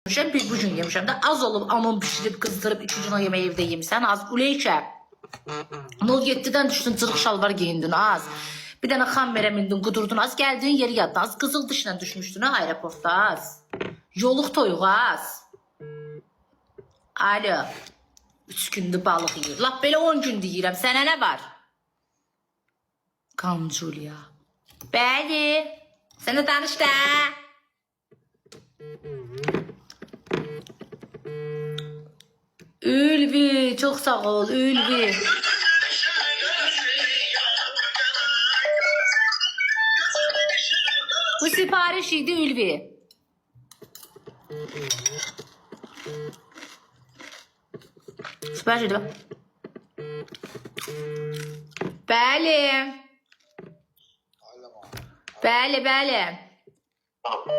Bir bu gün yemişəm də az olub anam pişirib qızdırıb 2 gün o yemeği evdə yemişsən az uleykə 07'den düşdün cırıq şalvar giyindin az bir dənə xammərə mindin qudurdun az gəldiyin yeri yaddan az qızıl dışla düşmüşdün aeroportda az yoluq toyuq az alo 3 gündür balıq yiyir lap belə 10 gündür yiyirəm sənə nə var Kamculia bəli sənə danış da Ülvi çok sağ ol Ülvi. Bu sipariş idi Ülvi. Sipariş idi bak. Bəli. Bəli.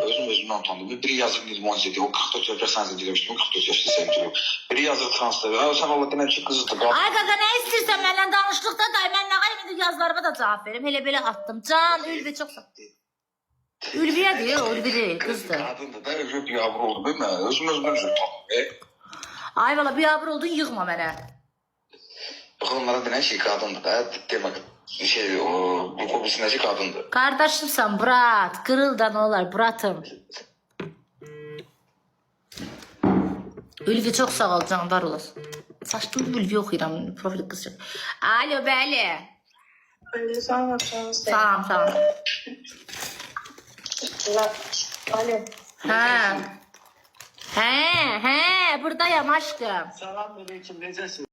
Özümden utandım. Biri yazık limon dedi. O 44 yaşında sen zedilemiştim. 44 yaşında sevgilim. Biri yazık transfer. Sen Allah demek ki kızı tıkal. Ay qaqa nə istəyirsən məndən danışdıqda da mən nə qayım yazılarıma da cavab verim. Hele belə attım. Can Ülvi çok sağ. Ülviyə deyil, o Ülvi deyil, qızdır. Kadındı da öyle bir yavru oldu değil mi? Özümden utandım. Ay valla bir yavru oldun yığma mənə. Bak onlara denen şey kadındı da. Demek o bu komisindeki kadındı. Kardeşimsən brat, kırıldan olar bratım. Ülvi çok sağ ol can var olasın. Saçdım Ülvi oxuyuram profil qızcıq. Alo bəli. Salam. Salam. Alo. Hə, buradayam aşkım. Salam aleyküm, necəsin?